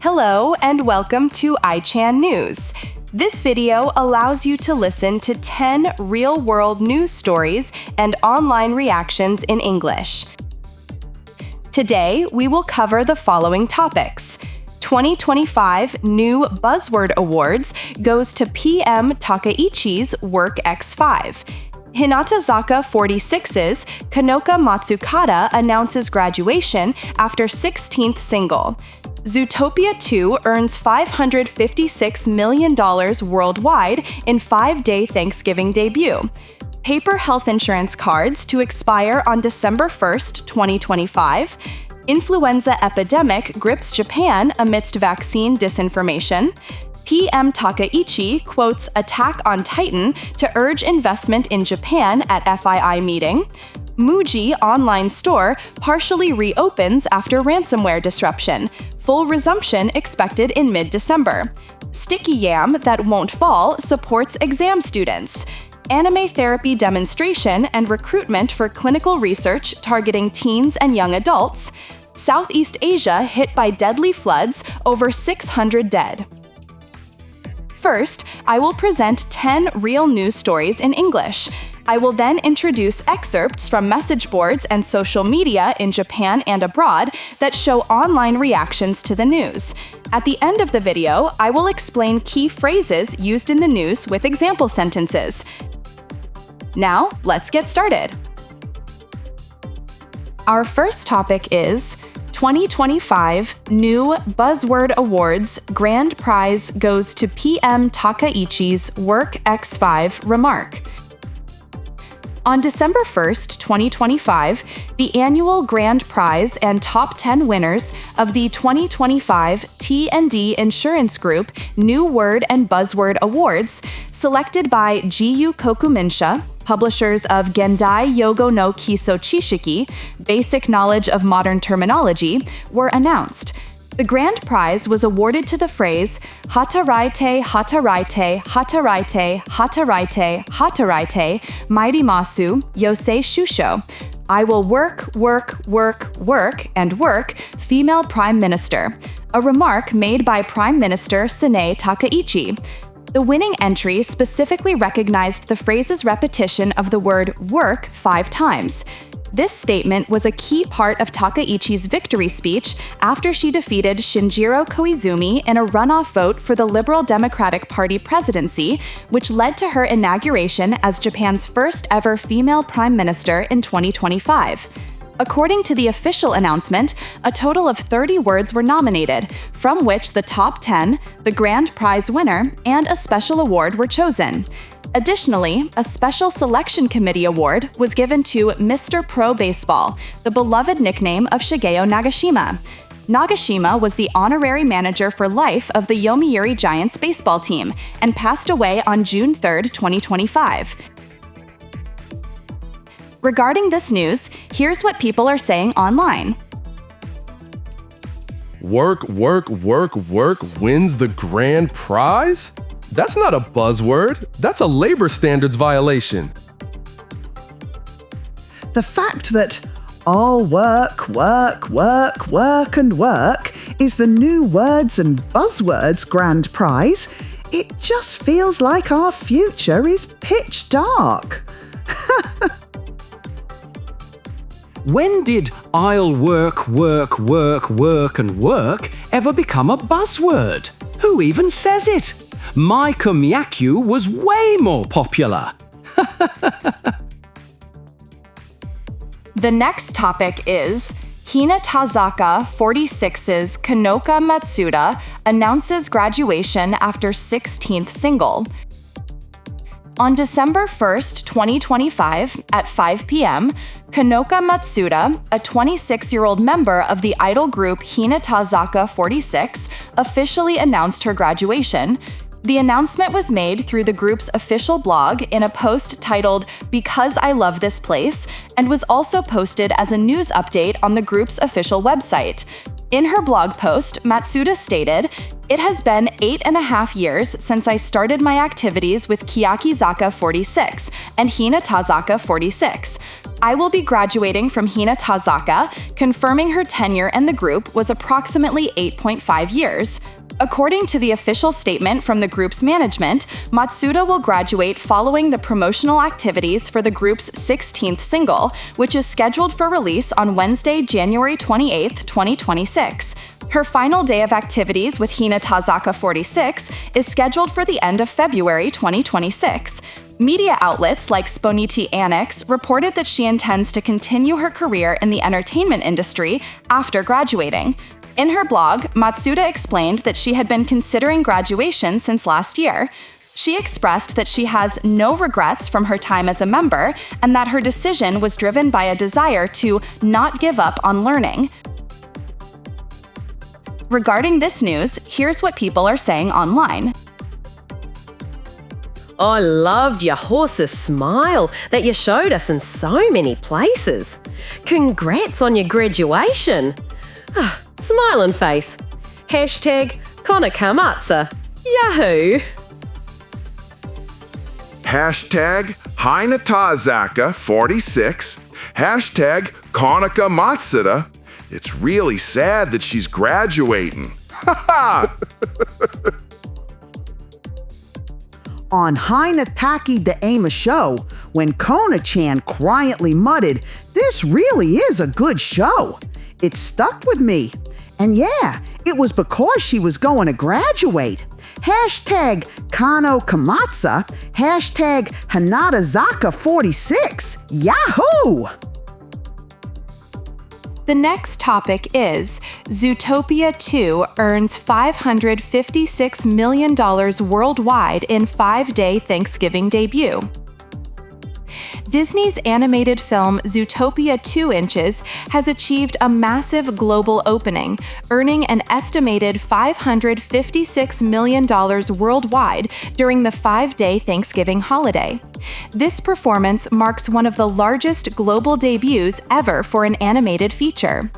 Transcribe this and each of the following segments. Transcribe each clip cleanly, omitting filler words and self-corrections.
Hello and welcome to iChan News. This video allows you to listen to 10 real-world news stories and online reactions in English. Today, we will cover the following topics. 2025 New Buzzword Awards goes to PM Takaichi's Work X5. Hinatazaka 46's Kanoka Matsukata announces graduation after 16th single. Zootopia 2 earns $556 million worldwide in 5-day Thanksgiving debut. Paper health insurance cards to expire on December 1st, 2025. Influenza epidemic grips Japan amidst vaccine disinformation. PM Takaichi quotes Attack on Titan to urge investment in Japan at FII meeting. Muji online store partially reopens after ransomware disruption. Full resumption expected in mid-December. Sticky Yam that won't fall supports exam students. Anime therapy demonstration and recruitment for clinical research targeting teens and young adults. Southeast Asia hit by deadly floods, over 600 dead. First, I will present 10 real news stories in English. I will then introduce excerpts from message boards and social media in Japan and abroad that show online reactions to the news. At the end of the video, I will explain key phrases used in the news with example sentences. Now, let's get started. Our first topic is 2025 New Buzzword Awards Grand Prize goes to PM Takaichi's Work X5 remark. On December 1st, 2025, the annual grand prize and top 10 winners of the 2025 T&D Insurance Group New Word and Buzzword Awards, selected by GU Kokuminsha, publishers of Gendai Yogo no Kiso Chishiki, Basic Knowledge of Modern Terminology, were announced. The grand prize was awarded to the phrase Hataraite, Hataraite, Hataraite, Hataraite, Hataraite, Mairimasu, Yosei Shusho. I will work, work, work, work, and work, female prime minister. A remark made by Prime Minister Sanae Takaichi. The winning entry specifically recognized the phrase's repetition of the word work 5 times. This statement was a key part of Takaichi's victory speech after she defeated Shinjiro Koizumi in a runoff vote for the Liberal Democratic Party presidency, which led to her inauguration as Japan's first ever female prime minister in 2025. According to the official announcement, a total of 30 words were nominated, from which the top 10, the grand prize winner, and a special award were chosen. Additionally, a special selection committee award was given to Mr. Pro Baseball, the beloved nickname of Shigeo Nagashima. Nagashima was the honorary manager for life of the Yomiuri Giants baseball team and passed away on June 3, 2025. Regarding this news, here's what people are saying online. Work, work, work, work wins the grand prize? That's not a buzzword. That's a labor standards violation. The fact that all work, work, work, work and work is the new words and buzzwords grand prize, it just feels like our future is pitch dark. When did I'll work, work, work, work and work ever become a buzzword? Who even says it? My Kumyaku was way more popular. The next topic is Hinatazaka 46's Kanoka Matsuda announces graduation after 16th single. On December 1st, 2025, at 5 p.m., Kanoka Matsuda, a 26-year-old member of the idol group Hinatazaka 46, officially announced her graduation. The announcement was made through the group's official blog in a post titled "Because I Love This Place" and was also posted as a news update on the group's official website. In her blog post, Matsuda stated, "It has been 8.5 years since I started my activities with Kiyakizaka 46 and Hinatazaka 46. I will be graduating from Hinata Zaka, confirming her tenure in the group was approximately 8.5 years. According to the official statement from the group's management, Matsuda will graduate following the promotional activities for the group's 16th single, which is scheduled for release on Wednesday, January 28, 2026. Her final day of activities with Hinata Zaka 46 is scheduled for the end of February 2026. Media outlets like Sponiti Annex reported that she intends to continue her career in the entertainment industry after graduating. In her blog, Matsuda explained that she had been considering graduation since last year. She expressed that she has no regrets from her time as a member and that her decision was driven by a desire to not give up on learning. Regarding this news, here's what people are saying online. I loved your horse's smile that you showed us in so many places. Congrats on your graduation. Smiling face. Hashtag Konakamatsu. Yahoo! Hashtag Hinata 46. Hashtag Konika Matsuda. It's really sad that she's graduating. Ha ha! On Hinataki the Ama show, when Kona-chan quietly muttered, "This really is a good show," it stuck with me. And yeah, it was because she was going to graduate. Hashtag Kano Kamatsa. Hashtag Hinata Zaka 46. Yahoo! The next topic is Zootopia 2 earns $556 million worldwide in 5-day Thanksgiving debut. Disney's animated film Zootopia 2 Inches has achieved a massive global opening, earning an estimated $556 million worldwide during the 5-day Thanksgiving holiday. This performance marks one of the largest global debuts ever for an animated feature.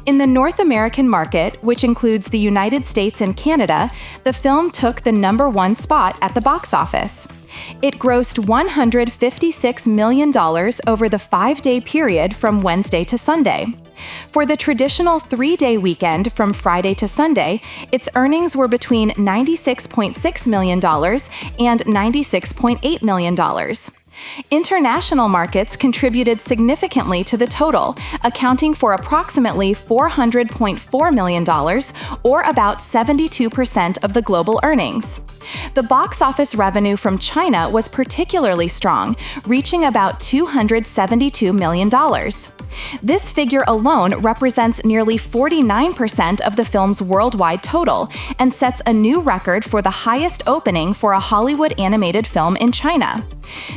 In the North American market, which includes the United States and Canada, the film took the #1 spot at the box office. It grossed $156 million over the 5-day period from Wednesday to Sunday. For the traditional 3-day weekend from Friday to Sunday, its earnings were between $96.6 million and $96.8 million. International markets contributed significantly to the total, accounting for approximately $400.4 million, or about 72% of the global earnings. The box office revenue from China was particularly strong, reaching about $272 million. This figure alone represents nearly 49% of the film's worldwide total and sets a new record for the highest opening for a Hollywood animated film in China.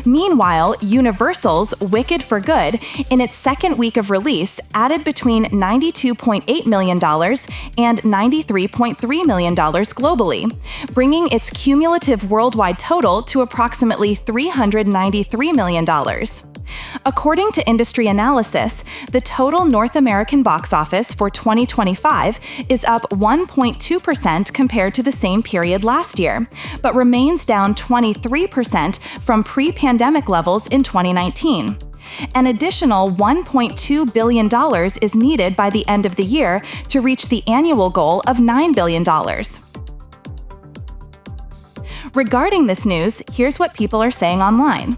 Meanwhile, Universal's Wicked for Good, in its second week of release, added between $92.8 million and $93.3 million globally, bringing its cumulative worldwide total to approximately $393 million. According to industry analysis, the total North American box office for 2025 is up 1.2% compared to the same period last year, but remains down 23% from pre-pandemic levels in 2019. An additional $1.2 billion is needed by the end of the year to reach the annual goal of $9 billion. Regarding this news, here's what people are saying online.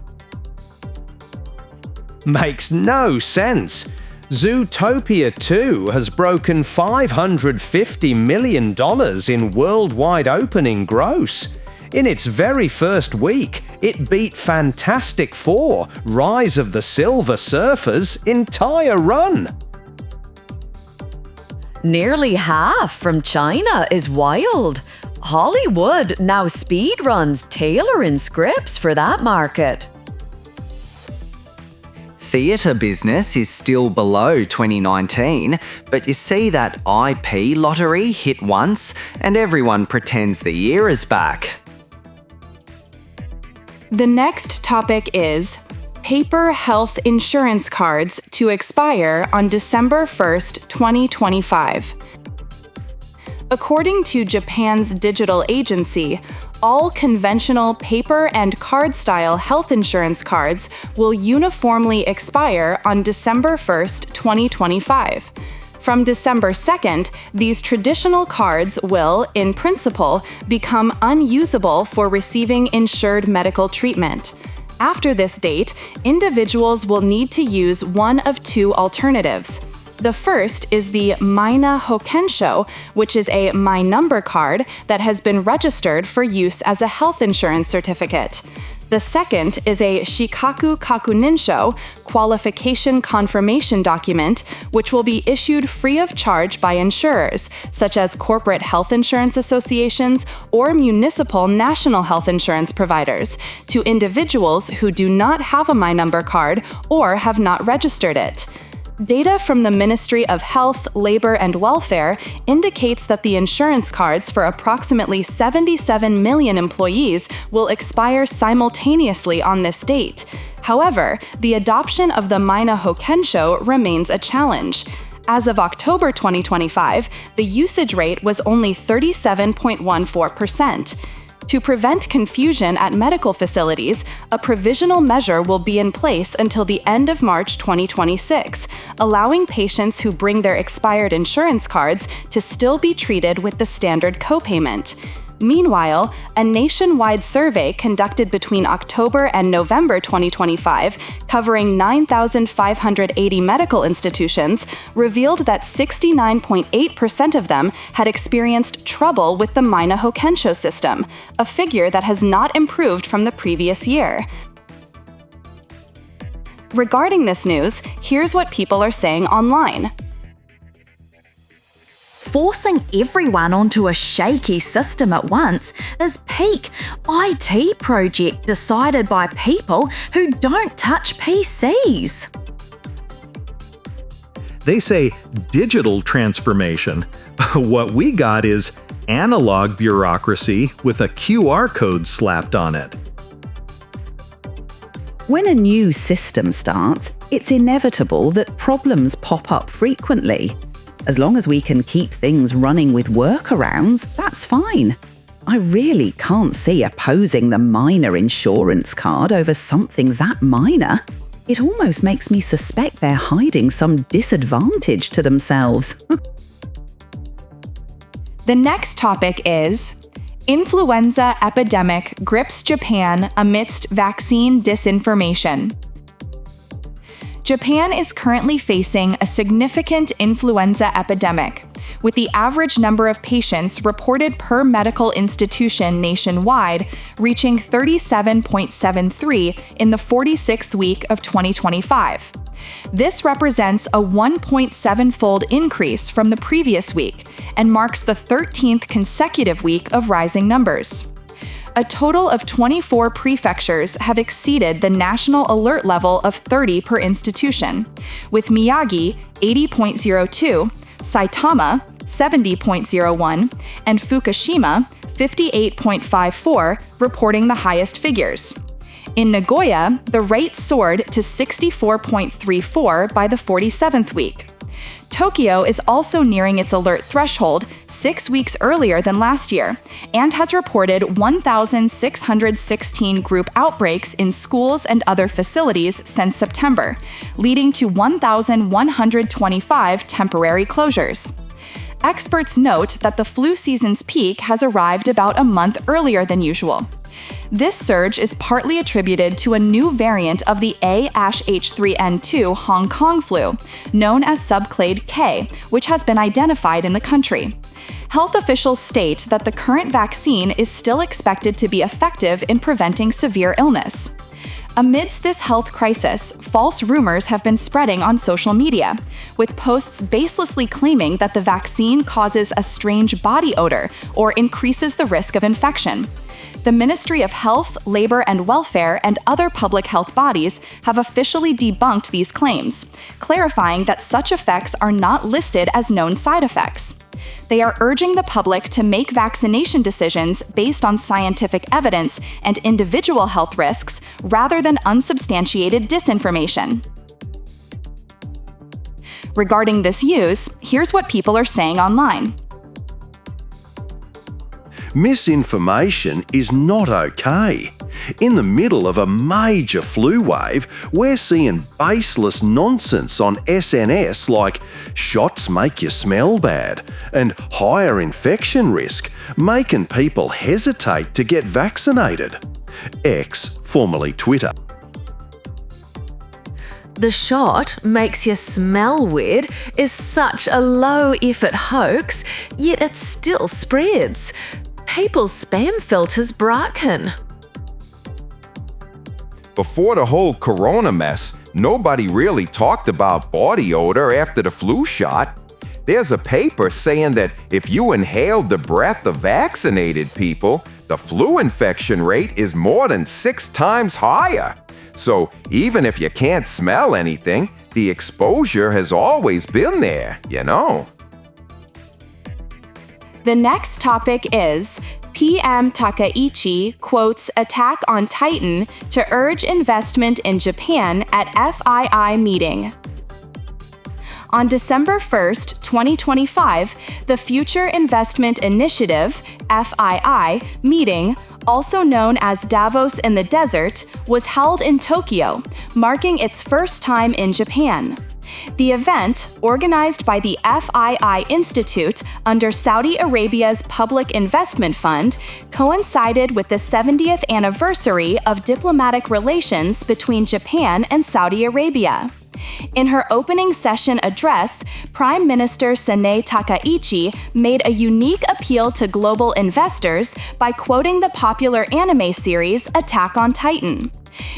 Makes no sense. Zootopia 2 has broken $550 million in worldwide opening gross. In its very first week, it beat Fantastic Four: Rise of the Silver Surfer's entire run. Nearly half from China is wild. Hollywood now speedruns tailoring scripts for that market. Theatre business is still below 2019, but you see that IP lottery hit once and everyone pretends the year is back. The next topic is paper health insurance cards to expire on December 1st, 2025. According to Japan's digital agency, all conventional paper and card-style health insurance cards will uniformly expire on December 1st, 2025. From December 2nd, these traditional cards will, in principle, become unusable for receiving insured medical treatment. After this date, individuals will need to use one of two alternatives. The first is the Mina Hokensho, which is a My Number card that has been registered for use as a health insurance certificate. The second is a Shikaku Kakuninsho, qualification confirmation document, which will be issued free of charge by insurers, such as corporate health insurance associations or municipal national health insurance providers, to individuals who do not have a My Number card or have not registered it. Data from the Ministry of Health, Labor and Welfare indicates that the insurance cards for approximately 77 million employees will expire simultaneously on this date. However, the adoption of the Mina Hokensho remains a challenge. As of October 2025, the usage rate was only 37.14%. To prevent confusion at medical facilities, a provisional measure will be in place until the end of March 2026, allowing patients who bring their expired insurance cards to still be treated with the standard copayment. Meanwhile, a nationwide survey conducted between October and November 2025, covering 9,580 medical institutions, revealed that 69.8% of them had experienced trouble with the Mina Hokensho system, a figure that has not improved from the previous year. Regarding this news, here's what people are saying online. Forcing everyone onto a shaky system at once is peak IT project decided by people who don't touch PCs. They say digital transformation. What we got is analog bureaucracy with a QR code slapped on it. When a new system starts, it's inevitable that problems pop up frequently. As long as we can keep things running with workarounds, that's fine. I really can't see opposing the minor insurance card over something that minor. It almost makes me suspect they're hiding some disadvantage to themselves. The next topic is Influenza epidemic grips Japan amidst vaccine disinformation. Japan is currently facing a significant influenza epidemic, with the average number of patients reported per medical institution nationwide reaching 37.73 in the 46th week of 2025. This represents a 1.7-fold increase from the previous week and marks the 13th consecutive week of rising numbers. A total of 24 prefectures have exceeded the national alert level of 30 per institution, with Miyagi 80.02, Saitama 70.01, and Fukushima 58.54 reporting the highest figures. In Nagoya, the rate soared to 64.34 by the 47th week. Tokyo is also nearing its alert threshold 6 weeks earlier than last year and has reported 1,616 group outbreaks in schools and other facilities since September, leading to 1,125 temporary closures. Experts note that the flu season's peak has arrived about a month earlier than usual. This surge is partly attributed to a new variant of the A-H3N2 Hong Kong flu, known as subclade K, which has been identified in the country. Health officials state that the current vaccine is still expected to be effective in preventing severe illness. Amidst this health crisis, false rumors have been spreading on social media, with posts baselessly claiming that the vaccine causes a strange body odor or increases the risk of infection. The Ministry of Health, Labor and Welfare and other public health bodies have officially debunked these claims, clarifying that such effects are not listed as known side effects. They are urging the public to make vaccination decisions based on scientific evidence and individual health risks rather than unsubstantiated disinformation. Regarding this use, here's what people are saying online. Misinformation is not okay. In the middle of a major flu wave, we're seeing baseless nonsense on SNS like shots make you smell bad and higher infection risk, making people hesitate to get vaccinated. X, formerly Twitter. The shot makes you smell weird is such a low-effort hoax, yet it still spreads. People's spam filter's broken. Before the whole corona mess, nobody really talked about body odor after the flu shot. There's a paper saying that if you inhaled the breath of vaccinated people, the flu infection rate is more than 6 times higher. So even if you can't smell anything, the exposure has always been there, you know. The next topic is PM Takaichi quotes attack on Titan to urge investment in Japan at FII meeting. On December 1st, 2025, the Future Investment Initiative, FII, meeting, also known as Davos in the Desert, was held in Tokyo, marking its first time in Japan. The event, organized by the FII Institute under Saudi Arabia's Public Investment Fund, coincided with the 70th anniversary of diplomatic relations between Japan and Saudi Arabia. In her opening session address, Prime Minister Sanae Takaichi made a unique appeal to global investors by quoting the popular anime series Attack on Titan.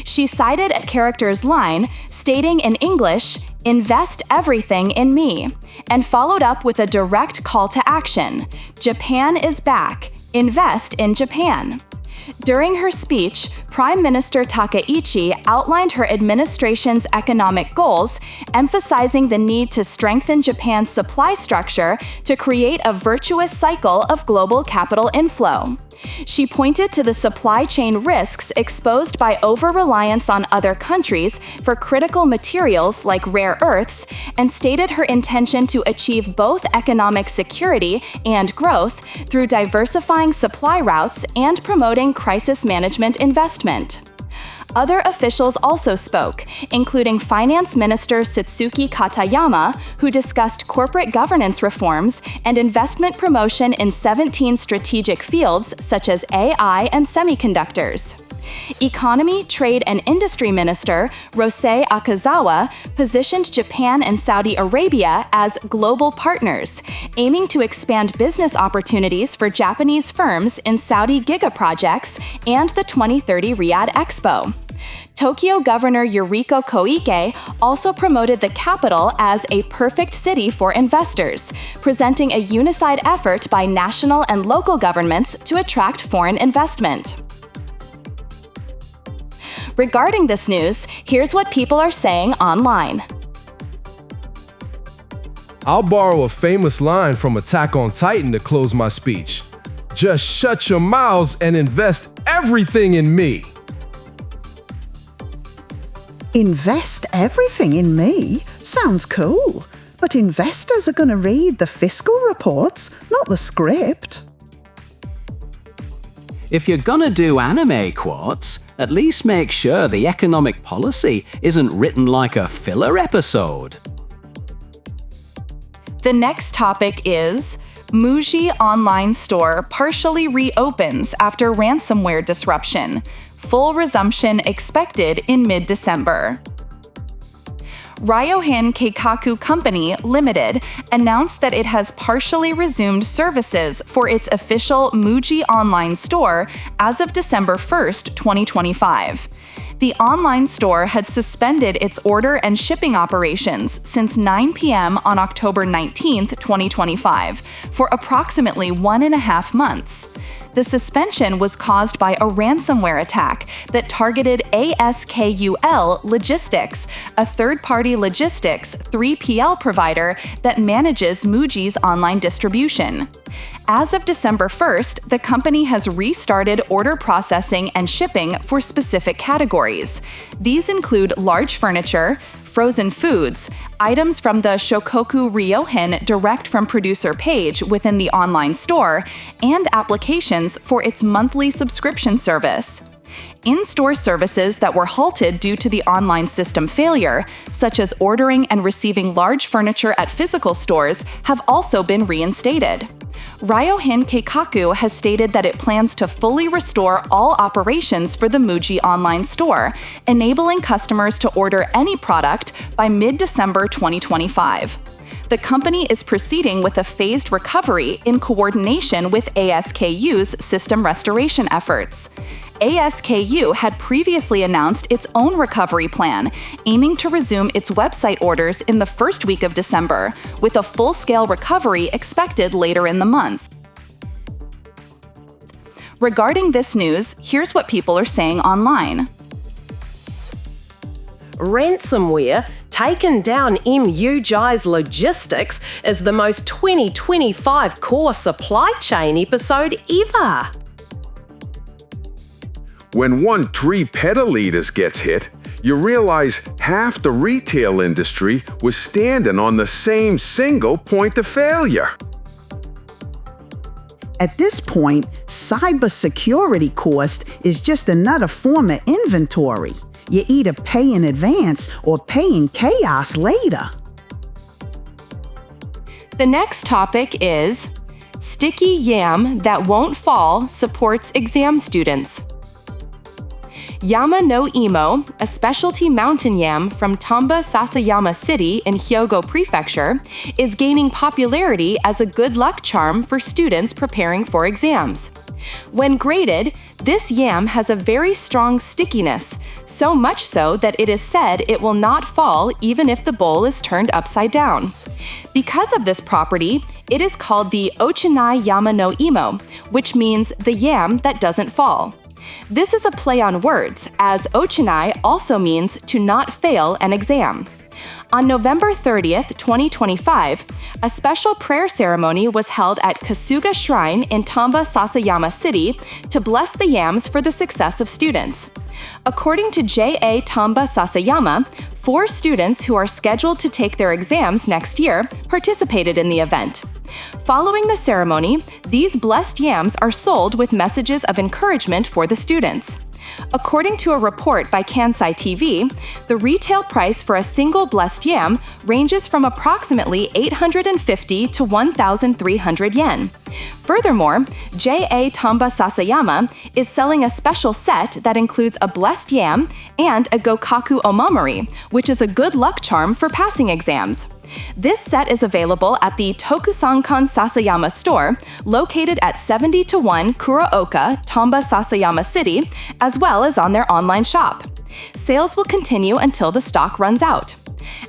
She cited a character's line, stating in English, "Invest everything in me," and followed up with a direct call to action, "Japan is back. Invest in Japan." During her speech, Prime Minister Takaichi outlined her administration's economic goals, emphasizing the need to strengthen Japan's supply structure to create a virtuous cycle of global capital inflow. She pointed to the supply chain risks exposed by over-reliance on other countries for critical materials like rare earths, and stated her intention to achieve both economic security and growth through diversifying supply routes and promoting crisis management investment. Other officials also spoke, including Finance Minister Satsuki Katayama, who discussed corporate governance reforms and investment promotion in 17 strategic fields such as AI and semiconductors. Economy, Trade, and Industry Minister Rosei Akazawa positioned Japan and Saudi Arabia as global partners, aiming to expand business opportunities for Japanese firms in Saudi gigaprojects and the 2030 Riyadh Expo. Tokyo Governor Yuriko Koike also promoted the capital as a perfect city for investors, presenting a unified effort by national and local governments to attract foreign investment. Regarding this news, here's what people are saying online. I'll borrow a famous line from Attack on Titan to close my speech. Just shut your mouths and invest everything in me. Invest everything in me? Sounds cool. But investors are going to read the fiscal reports, not the script. If you're gonna do anime quotes, at least make sure the economic policy isn't written like a filler episode. The next topic is Muji online store partially reopens after ransomware disruption. Full resumption expected in mid-December. Ryohan Keikaku Company Limited announced that it has partially resumed services for its official Muji online store as of December 1st, 2025. The online store had suspended its order and shipping operations since 9 p.m. on October 19th, 2025, for approximately 1.5 months. The suspension was caused by a ransomware attack that targeted ASKUL Logistics, a third-party logistics 3PL provider that manages Muji's online distribution. As of December 1st, the company has restarted order processing and shipping for specific categories. These include large furniture, frozen foods, items from the Shokoku Ryohin direct from producer page within the online store, and applications for its monthly subscription service. In-store services that were halted due to the online system failure, such as ordering and receiving large furniture at physical stores, have also been reinstated. Ryohin Keikaku has stated that it plans to fully restore all operations for the Muji online store, enabling customers to order any product by mid-December 2025. The company is proceeding with a phased recovery in coordination with ASKU's system restoration efforts. ASKU had previously announced its own recovery plan, aiming to resume its website orders in the first week of December, with a full-scale recovery expected later in the month. Regarding this news, here's what people are saying online. Ransomware taken down MUJI's logistics as the most 2025 core supply chain episode ever. When one tree petaliters gets hit, you realize half the retail industry was standing on the same single point of failure. At this point, cybersecurity cost is just another form of inventory. You either pay in advance or pay in chaos later. The next topic is Sticky Yam That Won't Fall Supports Exam Students. Yama no Imo, a specialty mountain yam from Tamba Sasayama City in Hyogo Prefecture, is gaining popularity as a good luck charm for students preparing for exams. When grated, this yam has a very strong stickiness, so much so that it is said it will not fall even if the bowl is turned upside down. Because of this property, it is called the Ochinai Yama no Imo, which means the yam that doesn't fall. This is a play on words, as Ochinai also means to not fail an exam. On November 30th, 2025, a special prayer ceremony was held at Kasuga Shrine in Tamba Sasayama City to bless the yams for the success of students. According to J.A. Tamba Sasayama, 4 students who are scheduled to take their exams next year participated in the event. Following the ceremony, these blessed yams are sold with messages of encouragement for the students. According to a report by Kansai TV, the retail price for a single blessed yam ranges from approximately 850 to 1,300 yen. Furthermore, J.A. Tamba Sasayama is selling a special set that includes a blessed yam and a Gokaku Omamori, which is a good luck charm for passing exams. This set is available at the Tokusankan Sasayama store, located at 70-1 Kuraoka, Tamba Sasayama City, as well as on their online shop. Sales will continue until the stock runs out.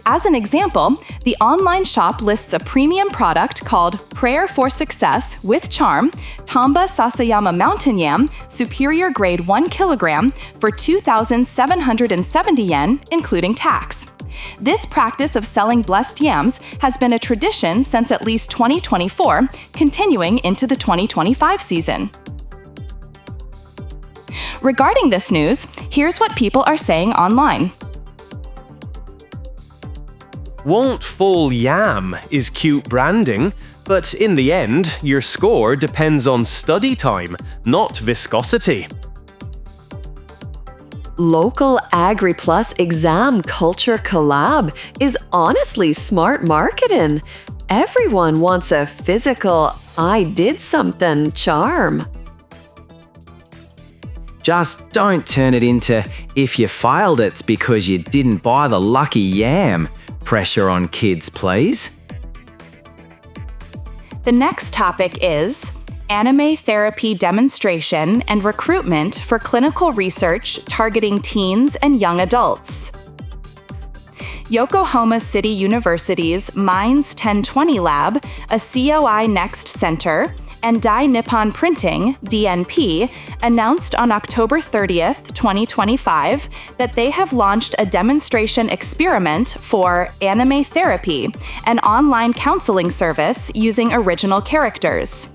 As an example, the online shop lists a premium product called Prayer for Success with Charm, Tamba Sasayama Mountain Yam, superior grade 1 kilogram, for 2,770 yen, including tax. This practice of selling blessed yams has been a tradition since at least 2024, continuing into the 2025 season. Regarding this news, here's what people are saying online. Won't fall yam is cute branding, but in the end, your score depends on study time, not viscosity. Local AgriPlus exam culture collab is honestly smart marketing. Everyone wants a physical I did something charm. Just don't turn it into if you failed it's because you didn't buy the lucky yam. Pressure on kids, please. The next topic is Anime Therapy Demonstration and Recruitment for Clinical Research Targeting Teens and Young Adults. Yokohama City University's Minds 1020 Lab, a COI Next Center, and Dai Nippon Printing, DNP, announced on October 30th, 2025, that they have launched a demonstration experiment for Anime Therapy, an online counseling service using original characters.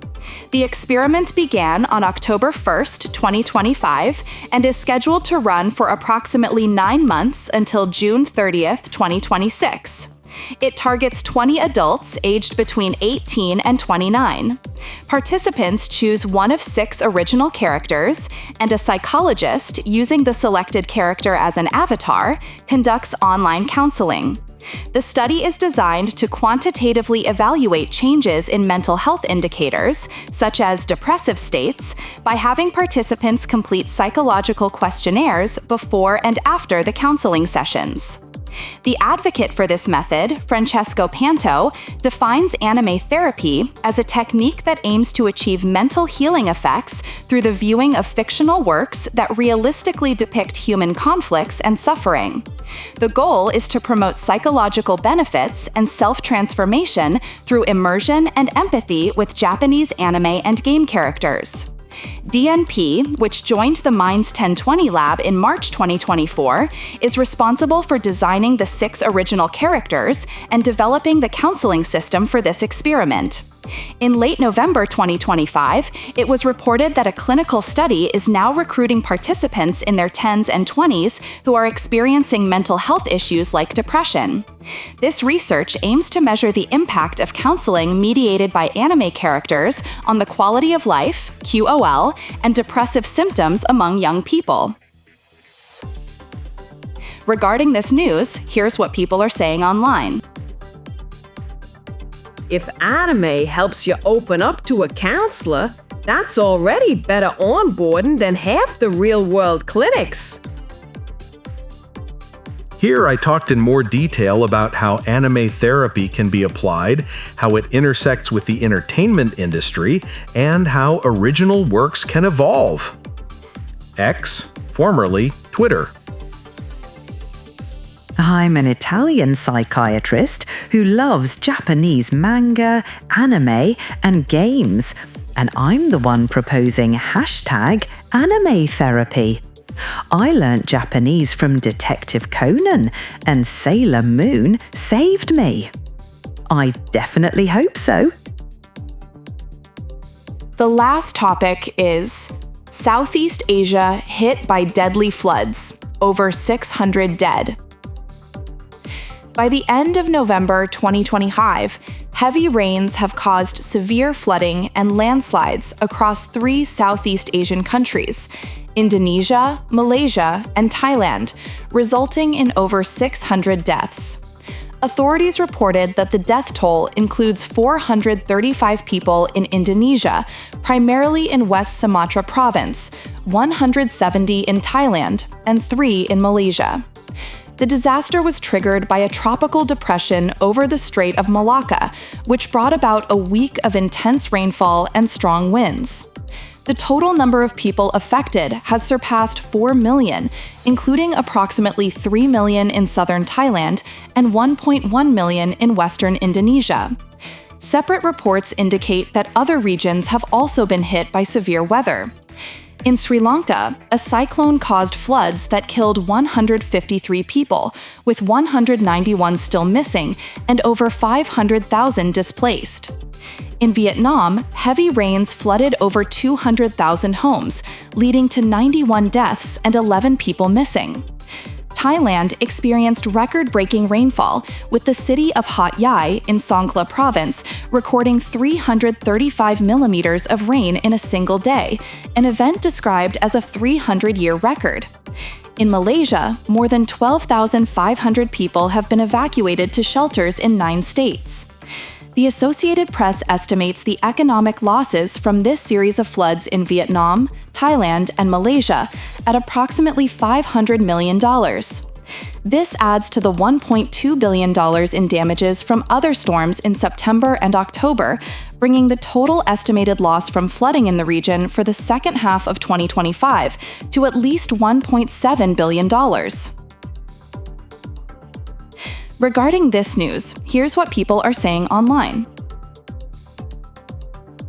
The experiment began on October 1st, 2025, and is scheduled to run for approximately 9 months until June 30th, 2026. It targets 20 adults aged between 18 and 29. Participants choose one of 6 original characters, and a psychologist, using the selected character as an avatar, conducts online counseling. The study is designed to quantitatively evaluate changes in mental health indicators, such as depressive states, by having participants complete psychological questionnaires before and after the counseling sessions. The advocate for this method, Francesco Panto, defines anime therapy as a technique that aims to achieve mental healing effects through the viewing of fictional works that realistically depict human conflicts and suffering. The goal is to promote psychological benefits and self-transformation through immersion and empathy with Japanese anime and game characters. DNP, which joined the Minds 1020 lab in March 2024, is responsible for designing the 6 original characters and developing the counseling system for this experiment. In late November 2025, it was reported that a clinical study is now recruiting participants in their 10s and 20s who are experiencing mental health issues like depression. This research aims to measure the impact of counseling mediated by anime characters on the quality of life, QOL, and depressive symptoms among young people. Regarding this news, here's what people are saying online. If anime helps you open up to a counselor, that's already better onboarding than half the real-world clinics. Here I talked in more detail about how anime therapy can be applied, how it intersects with the entertainment industry, and how original works can evolve. X, formerly Twitter. I'm an Italian psychiatrist who loves Japanese manga, anime, and games, and I'm the one proposing hashtag anime therapy. I learnt Japanese from Detective Conan, and Sailor Moon saved me. I definitely hope so. The last topic is Southeast Asia hit by deadly floods, over 600 dead. By the end of November 2025, heavy rains have caused severe flooding and landslides across 3 Southeast Asian countries, Indonesia, Malaysia, and Thailand, resulting in over 600 deaths. Authorities reported that the death toll includes 435 people in Indonesia, primarily in West Sumatra province, 170 in Thailand, and 3 in Malaysia. The disaster was triggered by a tropical depression over the Strait of Malacca, which brought about a week of intense rainfall and strong winds. The total number of people affected has surpassed 4 million, including approximately 3 million in southern Thailand and 1.1 million in western Indonesia. Separate reports indicate that other regions have also been hit by severe weather. In Sri Lanka, a cyclone caused floods that killed 153 people, with 191 still missing and over 500,000 displaced. In Vietnam, heavy rains flooded over 200,000 homes, leading to 91 deaths and 11 people missing. Thailand experienced record-breaking rainfall, with the city of Hat Yai in Songkhla province recording 335 millimeters of rain in a single day, an event described as a 300-year record. In Malaysia, more than 12,500 people have been evacuated to shelters in 9 states. The Associated Press estimates the economic losses from this series of floods in Vietnam, Thailand, and Malaysia at approximately $500 million. This adds to the $1.2 billion in damages from other storms in September and October, bringing the total estimated loss from flooding in the region for the second half of 2025 to at least $1.7 billion. Regarding this news, here's what people are saying online.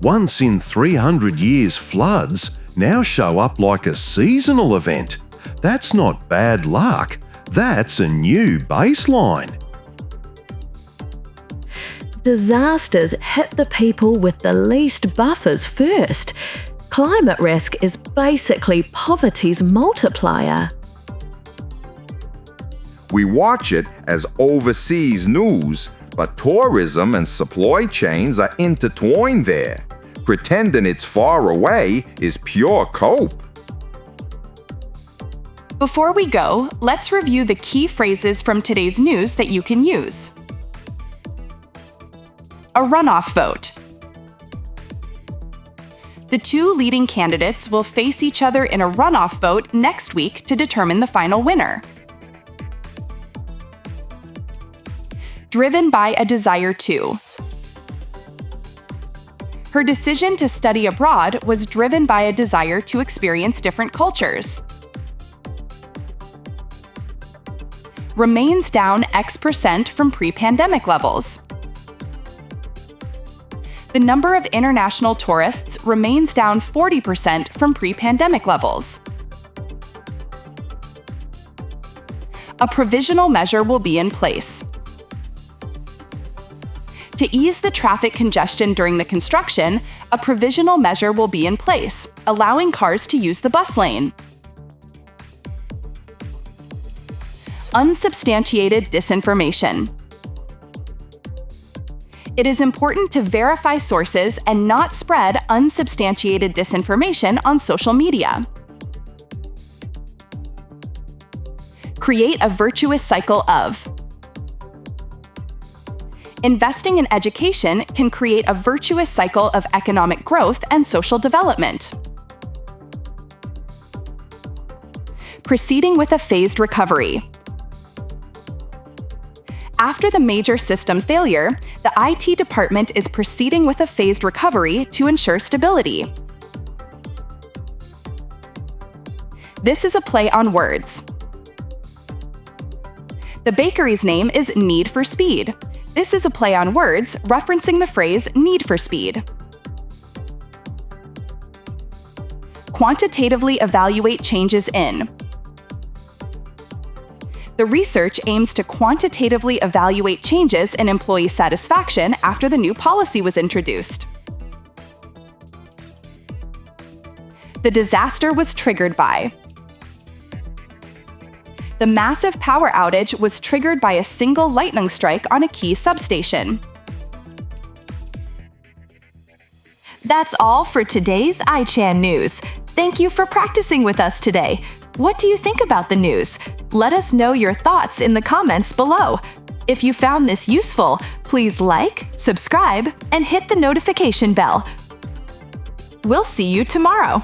Once in 300 years floods now show up like a seasonal event. That's not bad luck. That's a new baseline. disasters hit the people with the least buffers first. Climate risk is basically poverty's multiplier. We watch it as overseas news, but tourism and supply chains are intertwined there. Pretending it's far away is pure cope. Before we go, let's review the key phrases from today's news that you can use. A runoff vote. The two leading candidates will face each other in a runoff vote next week to determine the final winner. Driven by a desire to. Her decision to study abroad was driven by a desire to experience different cultures. Remains down X% from pre-pandemic levels. The number of international tourists remains down 40% from pre-pandemic levels. A provisional measure will be in place. To ease the traffic congestion during the construction, a provisional measure will be in place, allowing cars to use the bus lane. Unsubstantiated disinformation. It is important to verify sources and not spread unsubstantiated disinformation on social media. Create a virtuous cycle of. Investing in education can create a virtuous cycle of economic growth and social development. Proceeding with a phased recovery. After the major systems failure, the IT department is proceeding with a phased recovery to ensure stability. This is a play on words. The bakery's name is Need for Speed. This is a play on words referencing the phrase need for speed. Quantitatively evaluate changes in. The research aims to quantitatively evaluate changes in employee satisfaction after the new policy was introduced. The disaster was triggered by. The massive power outage was triggered by a single lightning strike on a key substation. That's all for today's iChan News. Thank you for practicing with us today. What do you think about the news? Let us know your thoughts in the comments below. If you found this useful, please like, subscribe, and hit the notification bell. We'll see you tomorrow.